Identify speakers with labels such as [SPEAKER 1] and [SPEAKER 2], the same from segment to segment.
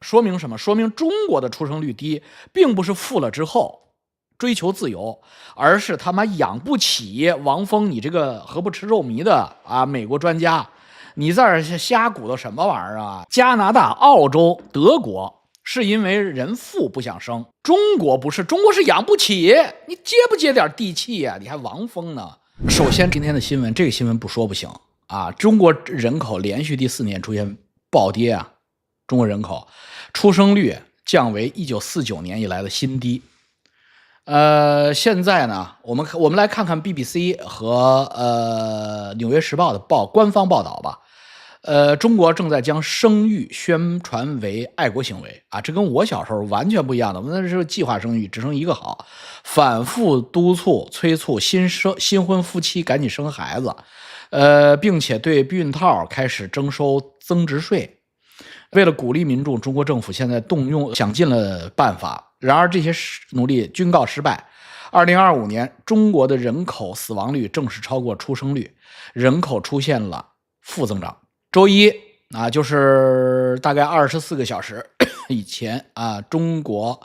[SPEAKER 1] 說明什麼？說明中國的出生率低，并不是富了之後追求自由，而是他媽養不起王峰你这個何不吃肉糜的美國專家，你在這瞎鼓捣什麼玩意兒啊？加拿大、澳洲、德國是因為人富不想生，中國不是，中國是養不起，你接不接點地氣呀？你還王峰呢？首先今天的新聞，這個新聞不說不行啊！中國人口連續第4年出現暴跌啊！中国人口出生率降為1949年以來的新低。现在呢，我們來看看 BBC 和紐約時報的官方報道吧。中國正在將生育宣傳為愛國行為啊，這跟我小時候完全不一樣的，那是計劃生育，只生一個好，反復督促催促新婚夫妻趕緊生孩子，並且對避孕套開始徵收增值稅。為了鼓勵民眾，中國政府現在想盡了辦法，然而這些努力均告失敗。2025年，中國的人口死亡率正式超過出生率，人口出現了負增長。周一就是大概24個小時以前中國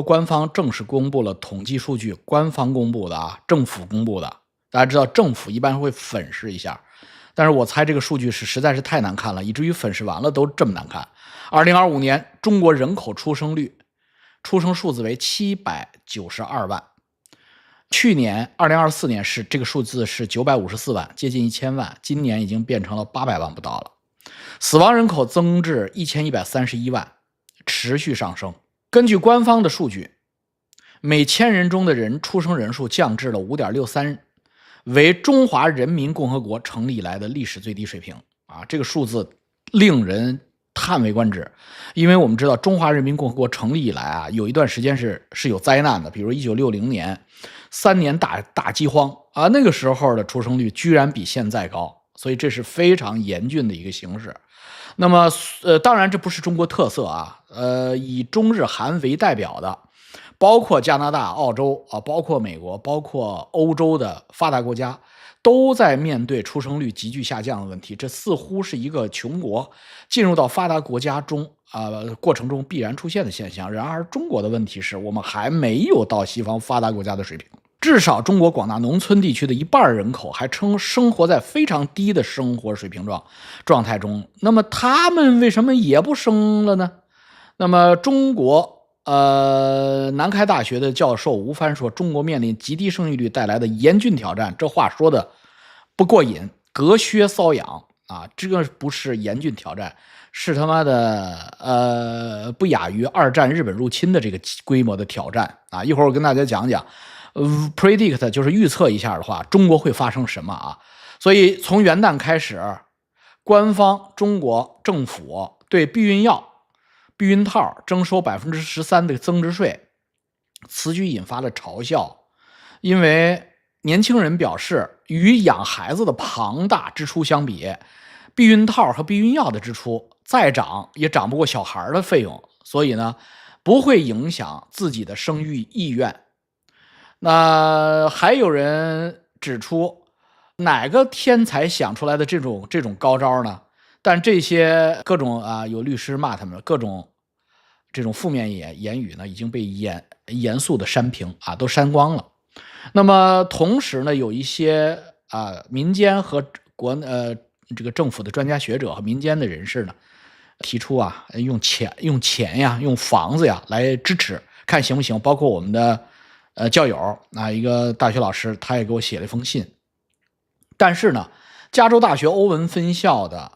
[SPEAKER 1] 官方正式公布了統計數據，官方公布的政府公布的。大家知道政府一般會粉飾一下，但是我猜這個數據實在是太難看了，以至於粉飾完了都這麼難看。2025年中國人口出生數字為792萬，去年2024年这個數字是954萬，接近1000萬，今年已經變成了800萬不到了。死亡人口增至1131萬，持續上升。根據官方的數據，每1000人中的出生人數降至了 5.63， 為中華人民共和國成立以來的歷史最低水平這個數字令人嘆為觀止，因為我們知道中華人民共和國成立以來有一段時間是有災難的，比如1960年3年大饑荒那個時候的出生率居然比現在高，所以這是非常嚴峻的一個形勢。那麼當然這不是中國特色以中日韓為代表的，包括加拿大、澳洲包括美國，包括歐洲的發達國家，都在面對出生率急劇下降的問題。這似乎是一個窮國進入到發達國家中過程中必然出現的現象。然而中國的問題是我們還沒有到西方發達國家的水平，至少中國廣大農村地區的1半人口還生活在非常低的生活水平狀態中。那麼他們為什麼也不生了呢？那麼中國南開大學的教授吳帆說，中國面臨極低生育率帶來的嚴峻挑戰。這話說的不過癮，隔靴搔癢這個不是嚴峻挑戰，是他媽的不亞於2戰日本入侵的這個規模的挑戰一會兒我跟大家講講predict 就是預測一下的話，中國會發生什麼所以從元旦開始，官方中國政府對避孕套徵收13%的增值稅，此舉引發了嘲笑。因為年輕人表示，與養孩子的龐大支出相比，避孕套和避孕藥的支出再漲也漲不過小孩的費用，所以呢，不會影響自己的生育意願。那還有人指出，哪個天才想出來的這種高招呢？但這些各種有律師罵他們，各種這種負面言語呢，已經被嚴肅的刪評都刪光了。那麼同時呢，有一些民間和這個政府的專家學者和民間的人士呢，提出用錢呀，用房子呀來支持，看行不行？包括我們的教友一個大學老師，他也給我寫了一封信。但是呢，加州大學歐文分校的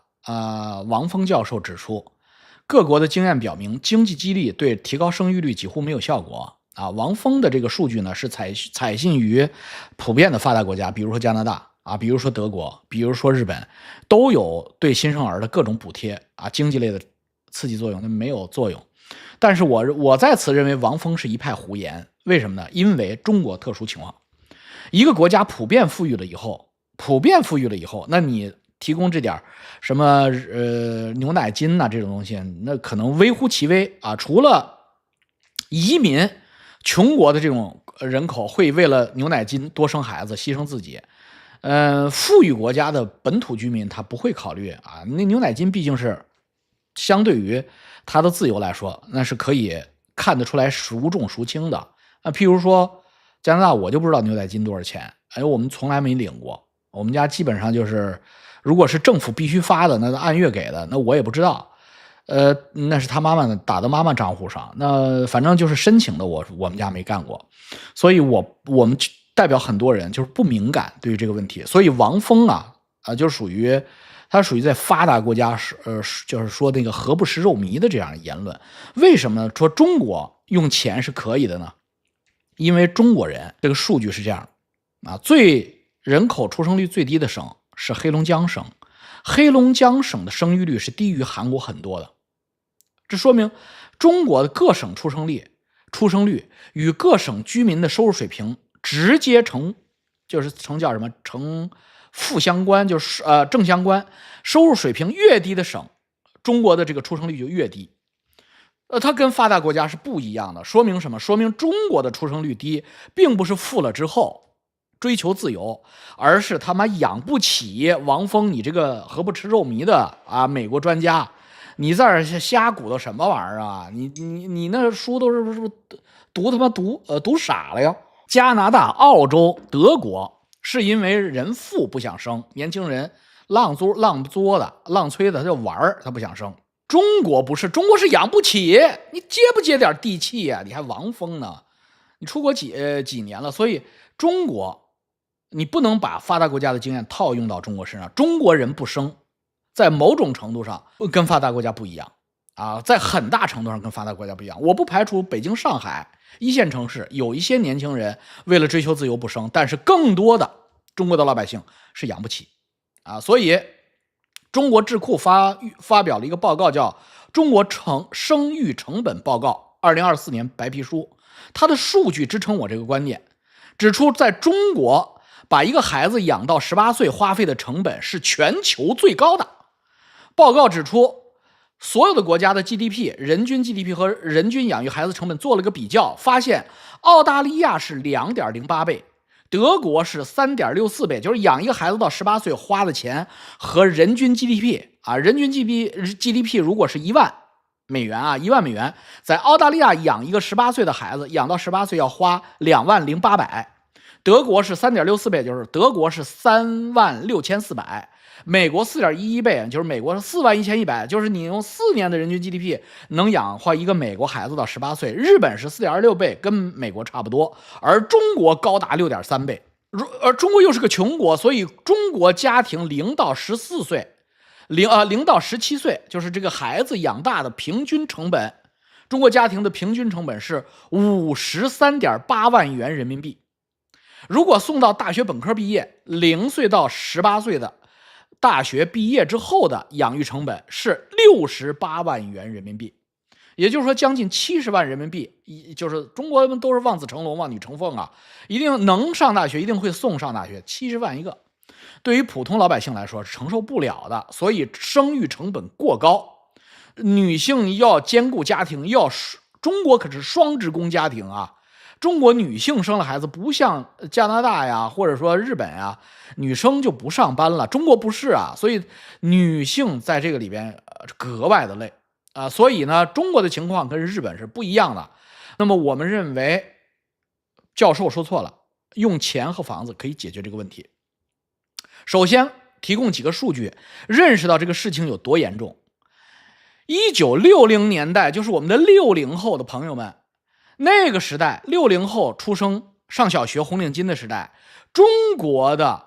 [SPEAKER 1] 王峰教授指出，各國的經驗表明，經濟激勵對提高生育率幾乎沒有效果王峰的這個數據呢，是採信於普遍的發達國家，比如說加拿大比如說德國，比如說日本，都有對新生兒的各種補貼經濟類的刺激作用，那沒有作用。但是我在此認為王峰是一派胡言。為什麼呢？因為中国特殊情況，一個國家普遍富裕了以後，那你提供這點什麼牛奶金這種東西，那可能微乎其微除了移民窮國的這種人口會為了牛奶金多生孩子犧牲自己，富裕國家的本土居民他不會考慮那牛奶金畢竟是相對於它的自由來說，那是可以看得出來孰重孰輕的。譬如說加拿大，我就不知道牛仔金多少钱，我們從來没領过。我们家基本上就是，如果是政府必须发的，那按月给的，那我也不知道。那是他妈妈打到妈妈账户上，那反正就是申請的我们家没幹過，所以我們代表很多人就是不敏感對於這個問題，所以王峰就屬於在發達國家就是說那個何不食肉糜的這樣的言論。為什麼呢？說中國用錢是可以的呢？因為中國人這個數據是這樣最人口出生率最低的省是黑龍江省，黑龍江省的生育率是低於韓國很多的。這說明中國的各省出生率與各省居民的收入水平直接成叫什麼成負相關，就是正相關。收入水平越低的省，中國的這個出生率就越低。它跟發達國家是不一樣的，說明什麼？說明中國的出生率低，並不是富了之後追求自由，而是他媽養不起王峰你這個何不吃肉糜的美國專家。你在這瞎鼓捣什麼玩意兒啊？你那書都是讀傻了呀？加拿大、澳洲、德國是因為人富不想生，年輕人浪作的、浪催的，他就玩，他不想生。中國不是，中國是養不起，你接不接點地氣呀？你還王峰呢？你出國幾年了？所以中國你不能把發達國家的經驗套用到中國身上。中國人不生，在某種程度上跟發達國家不一樣在很大程度上跟發達國家不一樣。我不排除北京、上海一線城市有一些年輕人為了追求自由不生，但是更多的中國的老百姓是養不起所以中國智庫發表了一個報告，叫《中國生育成本報告》2024年白皮書，它的數據支撐我這個觀點，指出在中國把一個孩子養到18歲花費的成本是全球最高的。報告指出，所有的國家的 GDP 人均 GDP 和人均養育孩子成本做了個比較，發現澳大利亞是 2.08 倍，德國是 3.64 倍，就是養一個孩子到18歲花的錢和人均 GDP 人均 GDP 如果是1萬美元1萬美元，在澳大利亞養一個18歲的孩子，養到18歲要花20800，德國是 3.64 倍，就是德國是36400。美國 4.11 倍，就是美國是41100，就是你用4年的人均 GDP 能養活一個美國孩子到18歲。日本是 4.26 倍，跟美國差不多，而中國高達 6.3 倍。而中國又是個窮國，所以中國家庭0到14歲0到17歲，就是這個孩子養大的平均成本，中國家庭的平均成本是 53.8 萬元人民幣。如果送到大學本科畢業，0歲到18歲的大學畢業之後的養育成本是68萬元人民幣，也就是說將近70萬人民幣。就是中國人都是望子成龍望女成鳳一定能上大學，一定會送上大學，70萬一個，對於普通老百姓來說是承受不了的。所以生育成本過高，女性要兼顧家庭，中國可是雙職工家庭中國女性生了孩子不像加拿大呀，或者說日本呀，女生就不上班了。中國不是所以女性在這個裡邊格外的累所以呢，中國的情況跟日本是不一樣的。那麼我們認為教授說錯了，用錢和房子可以解決這個問題。首先提供幾個數據，認識到這個事情有多嚴重。1960年代，就是我們的60後的朋友們，那個時代60後出生上小學紅領巾的時代，中國的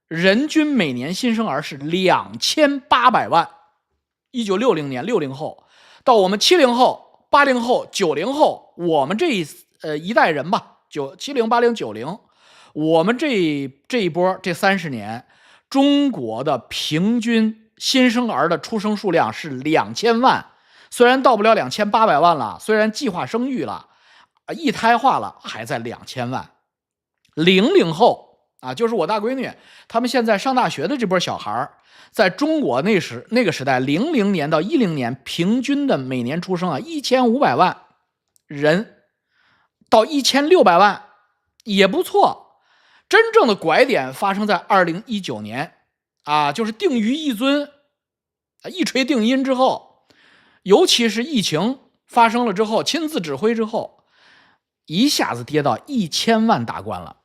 [SPEAKER 1] 人均每年新生兒是2800万。1960年60後到我們70後、80後、90後，我們這一代人吧，70、80、90，我們這一波這30年，中國的平均新生兒的出生數量是2000萬。雖然到不了2800萬了，雖然計劃生育了，一胎化了，還在2000萬。00後就是我大閨女，他們現在上大學的這波小孩，在中國那個時代，00年到10年平均的每年出生1500萬人到1600萬也不錯。真正的拐點發生在2019年就是定于一尊，一錘定音之後。尤其是疫情發生了之後，親自指揮之後，一下子跌到1000萬大關了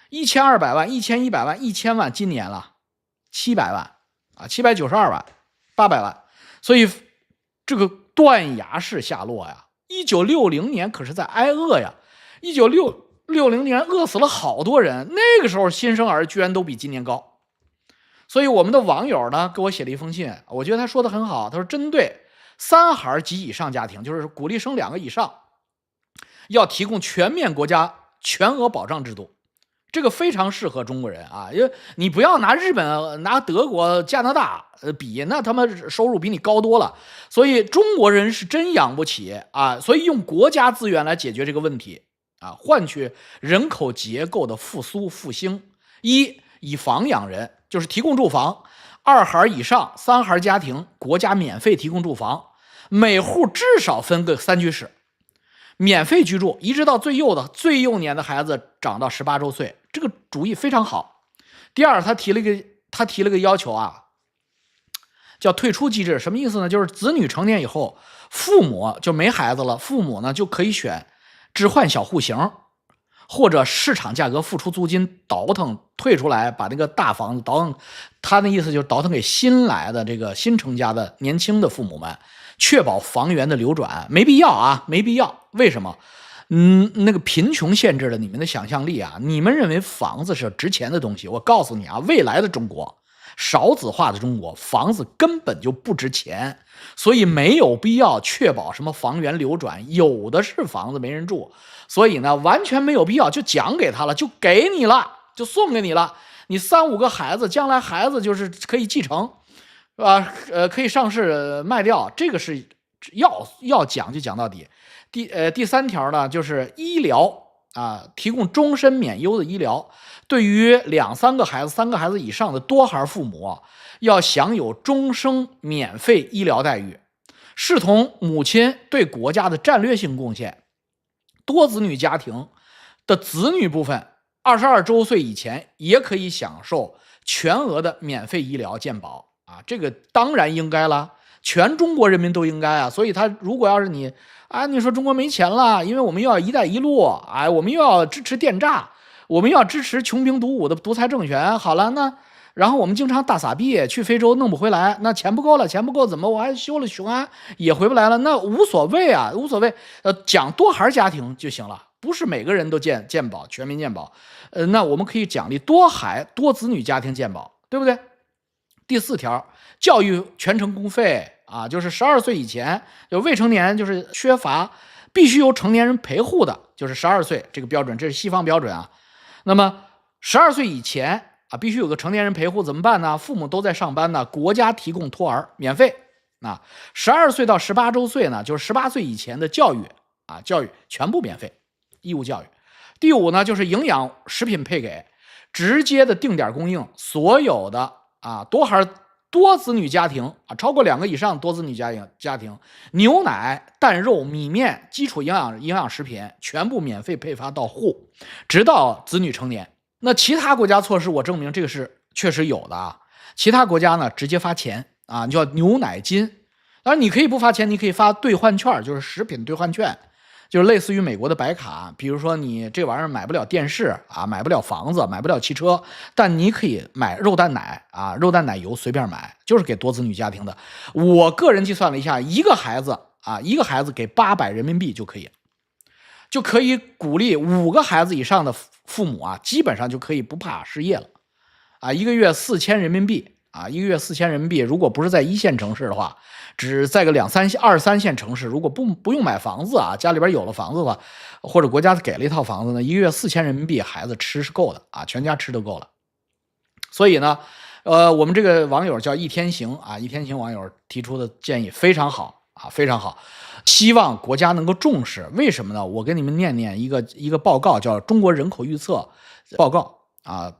[SPEAKER 1] ，1200萬、1100万、1000萬，今年了700万啊，792萬、800万，所以这个斷崖式下落呀。1960年可是在挨餓呀，1960年餓死了好多人，那个時候新生兒居然都比今年高。所以我們的網友呢給我寫了一封信，我覺得他說的很好，他說針對3孩及以上家庭，就是鼓勵生2個以上，要提供全面國家全額保障制度，這個非常適合中國人啊，因為你不要拿日本、拿德國、加拿大比，那他們收入比你高多了，所以中國人是真養不起啊，所以用國家資源來解決這個問題啊，換取人口結構的復甦復興。以房養人，就是提供住房，2孩以上3孩家庭國家免費提供住房，每戶至少分個3居室，免費居住，一直到最幼年的孩子長到18周歲，這個主意非常好。第二，他提了個要求啊，叫退出機制，什麼意思呢？就是子女成年以後，父母就沒孩子了，父母呢就可以選置換小戶型，或者市場價格付出租金倒騰退出來，把那個大房子倒騰，他的意思就是倒騰給新來的這個新成家的年輕的父母們，確保房源的流轉。沒必要啊，沒必要。為什麼？那個貧窮限制了你們的想象力啊！你們認為房子是值錢的東西，我告訴你啊，未來的中國，少子化的中國，房子根本就不值錢，所以沒有必要確保什麼房源流轉，有的是房子沒人住，所以呢，完全沒有必要，就講給他了，就給你了，就送給你了。你3、5個孩子，將來孩子就是可以繼承，是吧？可以上市賣掉，這個是要講就講到底。第3條呢，就是醫療啊，提供終身免憂的醫療，對於2、3個孩子、3個孩子以上的多孩父母，要享有終生免費醫療待遇，視同母親對國家的戰略性貢獻。多子女家庭的子女部分，22周歲以前也可以享受全額的免費醫療健保啊，這個當然應該了，全中國人民都應該啊。所以他如果要是你說中國沒錢了，因為我們又要一帶一路，我們又要支持電詐，我們又要支持窮兵黷武的獨裁政權，好了，那然後我們經常大撒幣去非洲弄不回來，那錢不夠了，錢不夠怎麼我還修了雄安也回不來了，那無所謂啊，無所謂，講多孩家庭就行了，不是每個人都健保全民健保，那我們可以獎勵多孩多子女家庭健保，對不對？第4條，教育全程公費啊，就是12歲以前就未成年就是缺乏必須由成年人陪護的，就是12歲這個標準，這是西方標準啊。那麼12歲以前啊，必須有個成年人陪護，怎麼辦呢？父母都在上班呢，國家提供托兒免費啊。12歲到18周歲呢，就是18歲以前的教育啊，教育全部免費，義務教育。第5呢，就是營養食品配給，直接的定點供應，所有的多子女家庭啊，超過2個以上多子女家庭，牛奶、蛋肉、米麵、基礎營養食品全部免費配發到戶，直到子女成年。那其他國家措施，我證明這個是確實有的啊。其他國家呢，直接發錢啊，叫牛奶金。當然，你可以不發錢，你可以發兌換券，就是食品兌換券。就是類似於美國的白卡，比如說你這玩意兒買不了電視啊，買不了房子，買不了汽車，但你可以買肉蛋奶啊，肉蛋奶油隨便買，就是給多子女家庭的。我個人計算了一下，一個孩子給800人民幣就可以了，就可以鼓勵5個孩子以上的父母啊，基本上就可以不怕失業了啊，一個月4000人民幣啊，一個月4000人民幣，如果不是在1線城市的話，只在個2、3線城市，如果不用買房子啊，家裡邊有了房子的話，或者國家給了一套房子呢，一個月4000人民幣，孩子吃是夠的啊，全家吃都夠了。所以呢，我們這個網友叫易天行啊，易天行網友提出的建議非常好啊，非常好，希望國家能夠重視。為什麼呢？我給你們念一個報告，叫《中國人口預測報告》啊，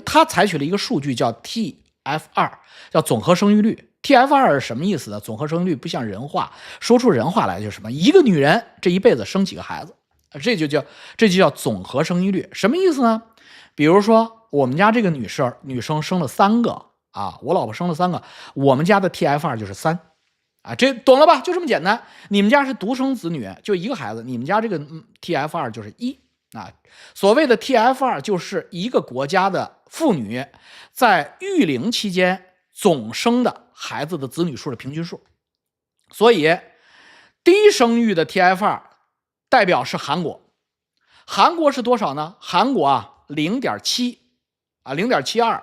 [SPEAKER 1] 它採取了一個數據叫 TF2，叫總和生育率。TF2 是什麼意思呢？總和生育率不像人話，說出人話來就是什麼？一個女人這一輩子生幾個孩子，這就叫總和生育率。什麼意思呢？比如說我們家這個女生生了3個啊，我老婆生了3個，我們家的 TF2 就是3啊，这懂了吧？就這麼簡單。你們家是獨生子女，就一個孩子，你們家這個 TF2 就是1啊。所謂的 TF2 就是一個國家的婦女在育齡期間總生的孩子的子女數的平均數。所以低生育的 TF2 代表是韓國，韓國是多少呢？韓國啊 0.7 啊 0.72。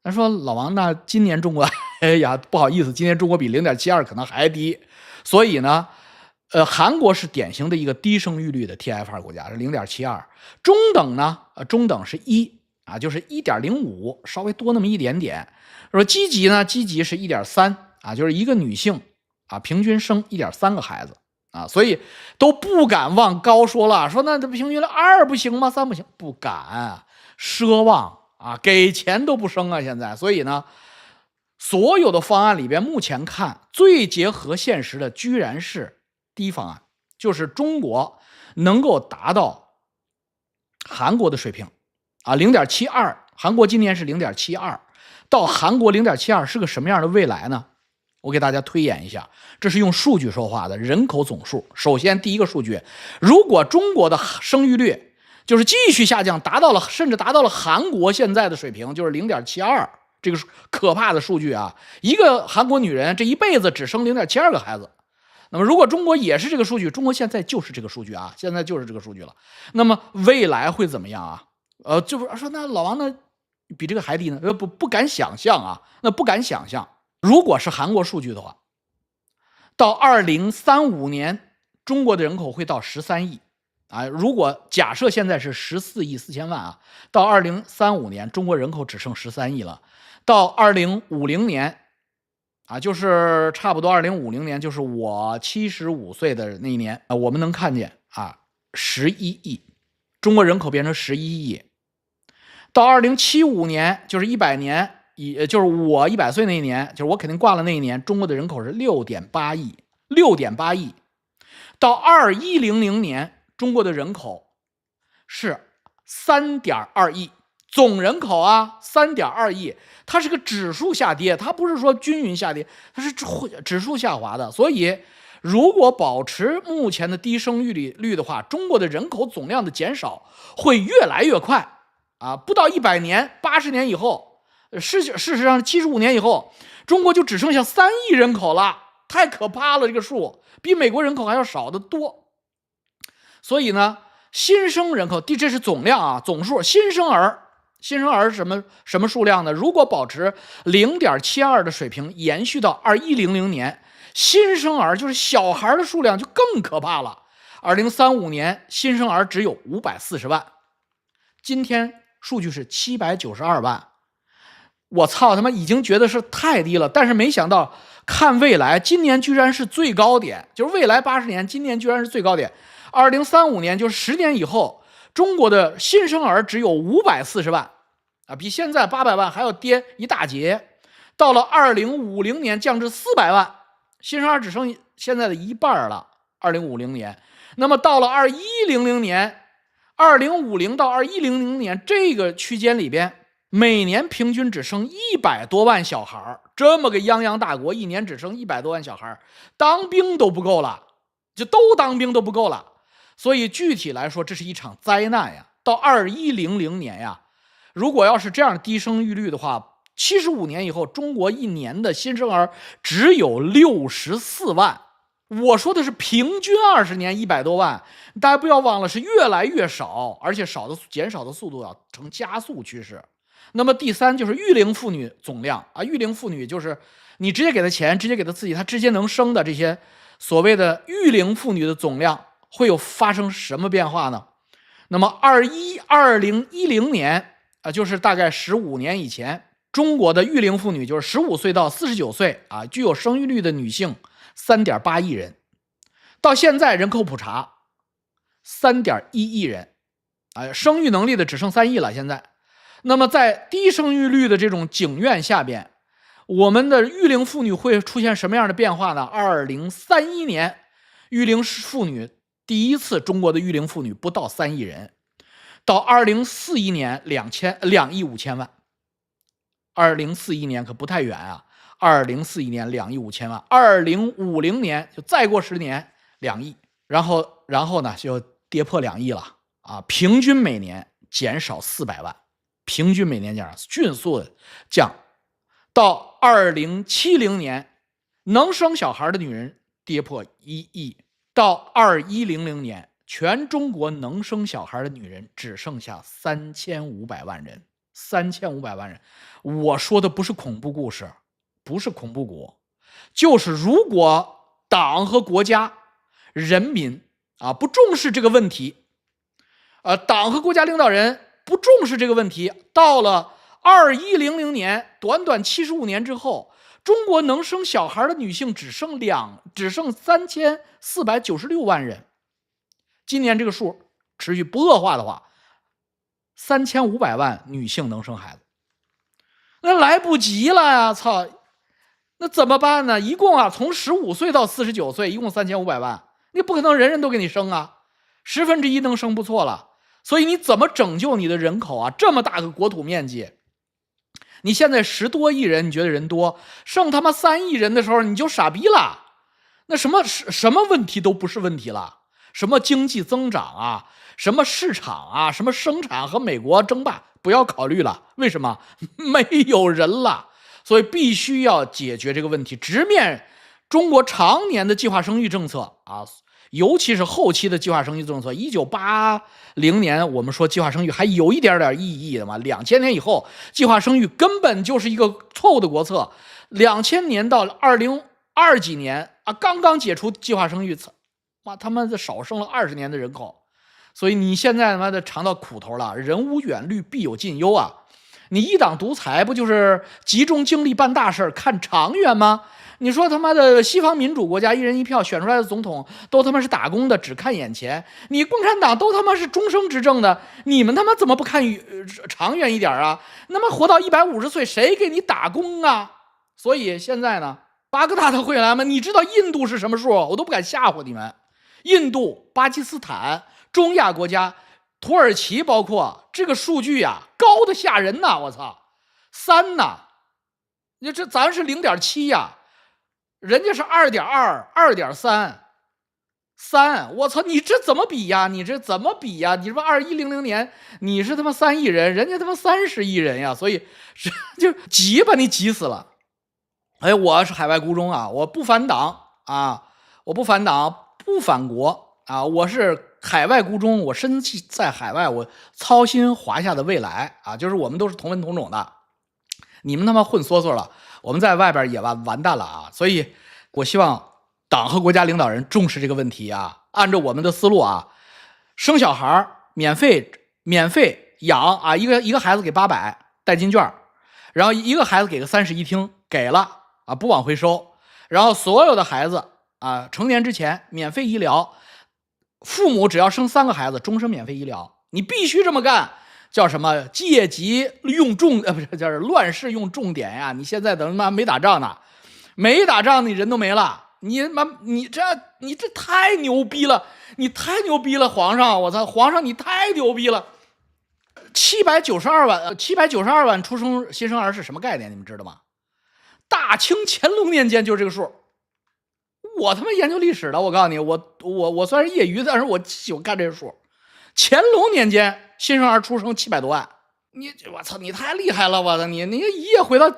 [SPEAKER 1] 他說老王，那今年中国哎呀不好意思，今年中国比 0.72 可能還低。所以呢韓國是典型的一個低生育率的 TF2 国家，是 0.72。中等呢中等是1啊，就是 1.05， 稍微多那麼一點點。说积极呢，积極是 1.3啊，就是一個女性啊平均生 1.3 個孩子啊，所以都不敢往高說了，說那这平均了2不行吗？3不行，不敢，奢望啊，給錢都不生啊現在。所以呢所有的方案裡邊，目前看最結合現實的居然是第一方案，就是中國能夠達到韓國的水平啊 0.72， 韓國今年是 0.72， 到韓國 0.72 是個什麼樣的未來呢？我給大家推演一下，這是用數據說話的，人口總數。首先第一個數據，如果中國的生育率就是繼續下降，甚至達到了韓國現在的水平，就是 0.72， 這個可怕的數據啊，一個韓國女人這一輩子只生 0.72 個孩子。那麼如果中國也是這個數據，中國現在就是這個數据啊，現在就是這個數據了。那麼未來會怎麼樣啊？就是說那老王呢比這個還低呢？不敢想象啊，那不敢想象。如果是韓國數據的話，到2035年中國的人口會到13億啊。如果假設現在是14億4千萬啊，到2035年中國人口只剩13億了。到2050年啊，就是差不多2050年，就是我75岁的那一年啊，我們能看見啊11億，中國人口變成11億。到2075年，就是100年，就是我100岁那一年，就是我肯定掛了那一年，中國的人口是6.8億，6.8億。到2100年，中國的人口是3.2億。总人口啊 3.2 億，它是個指數下跌，它不是說均匀下跌，它是指數下滑的。所以如果保持目前的低生育率的话，中國的人口總量的減少會越來越快啊！不到100年，80年以後，事實上75年以後，中國就只剩下3億人口了，太可怕了，這個數比美國人口還要少得多。所以呢，新生人口，這是總量啊，总數，新生兒是什麼數量呢？如果保持 0.72 的水平延續到2100年，新生兒就是小孩的数量就更可怕了。2035年新生兒只有540萬，今天數據是792萬。我操他媽已經覺得是太低了，但是沒想到看未來，今年居然是最高點，就是未來80年，今年居然是最高点。2035年就是10年以後，中國的新生兒只有540万啊，比現在800万還要跌一大截。到了2050年降至400萬，新生兒只剩現在的一半了。2050年，那麼到了2100年，2050到2100年這個區間裡邊，每年平均只剩100多萬小孩，這麼個泱泱大國，一年只剩100多萬小孩，當兵都不夠了，就都當兵都不夠了。所以具體來說，這是一場災難呀！到2100年呀，如果要是這樣低生育率的話，75年以後，中國一年的新生兒只有64萬。我說的是平均20年100多萬，大家不要忘了是越來越少，而且減少的速度要呈加速趨勢。那麼第三就是育齡婦女總量啊，育齡婦女就是你直接給她錢，直接給她刺激，她直接能生的這些所謂的育齡婦女的總量。會有發生什麼變化呢？那麼2010年啊，就是大概15年以前，中國的育齡婦女就是15歲到49岁啊，具有生育率的女性3.8億人，到現在人口普查3.1億人，啊，生育能力的只剩3億了。現在，那麼在低生育率的這種景願下邊，我們的育齡婦女會出現什麼樣的變化呢？2031年，育齡婦女。第一次中國的育齡婦女不到3億人，到2041年2億5千萬，2041年可不太遠啊。2041年2億5千萬，2050年就再过10年2亿，然后呢就跌破2亿了啊！平均每年減少400萬，平均每年減少，迅速的降，到2070年，能生小孩的女人跌破1億，到2100年，全中國能生小孩的女人只剩下3500萬人，3500万人。我說的不是恐怖故事，不是恐怖谷，就是如果黨和國家、人民啊不重視這個問題，黨和國家領導人不重視這個問題，到了2100年，短短75年之後，中國能生小孩的女性只剩3496萬人。今年這個數持續不惡化的話，3500萬女性能生孩子，那來不及了呀！操，那怎麼辦呢？一共從15歲到49歲，一共3500萬，你不可能人人都給你生啊，1/10能生不錯了。所以你怎麼拯救你的人口啊？这麼大個國土面積，你現在10多億人，你覺得人多，剩他媽3億人的時候，你就傻逼了。那什麼問題都不是問題了，什麼經濟增長啊，什麼市場啊，什麼生產和美國爭霸，不要考慮了。為什麼？沒有人了，所以必須要解決這個問題，直面中國常年的計劃生育政策啊。尤其是後期的計劃生育政策，1980年我們說計劃生育還有一點點意義的嘛，2000年以後計劃生育根本就是一個錯誤的國策。2000年到2020幾年啊，剛剛解除計劃生育，媽他媽的少生了20年的人口，所以你現在他媽的嘗到苦頭了，人無遠慮必有近憂啊！你一黨獨裁不就是集中精力辦大事看長遠嗎？你說他媽的西方民主國家1人1票選出來的總統都他媽是打工的，只看眼前，你共產黨都他媽是終生執政的，你們他媽怎麼不看長遠一點啊？那麼活到150歲誰給你打工啊？所以現在呢，巴格达的會來嗎？你知道印度是什麼數？我都不敢嚇唬你們。印度、巴基斯坦、中亞國家、土耳其，包括這個數據啊，高的嚇人吶！我操，3吶，你這咱是0.7呀。人家是2.2、2.3、3，我操，你這怎麼比呀？你这怎麼比呀？你说2100年你是他媽3億人，人家他媽30億人呀，所以就急把你急死了。哎，我是海外孤忠啊，我不反黨啊，我不反黨，不反國啊，我是海外孤忠，我身在海外，我操心華夏的未來啊，就是我們都是同文同種的，你們他媽混嗦嗦了。我們在外邊也完蛋了啊！所以我希望黨和國家領導人重視這個問題啊，按照我們的思路啊，生小孩免費養啊，一個孩子給800代金券，然後一個孩子給個31聽，給了啊，不往回收，然後所有的孩子啊成年之前免費醫療，父母只要生3個孩子終身免費醫療，你必須這麼幹。叫什麼借機用重不是叫亂世用重典呀？你現在等媽沒打仗呢，沒打仗你人都沒了，你這太牛逼了，你太牛逼了，皇上，我操，皇上你太牛逼了！792萬出生新生兒是什麼概念？你們知道嗎？大清乾隆年間就是這個數。我他媽研究歷史的，我告訴你，我雖然業餘，但是我喜歡幹這個數。乾隆年間新生兒出生700多萬，我操，你太厲害了！我操，你一夜回到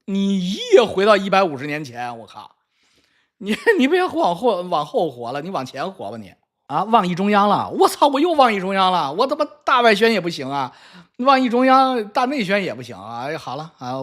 [SPEAKER 1] 150年前，我靠，你別往後活了，你往前活吧你啊！忘議中央了，我操，我又忘議中央了，我他媽大外宣也不行啊，忘議中央大內宣也不行啊！哎，好了啊。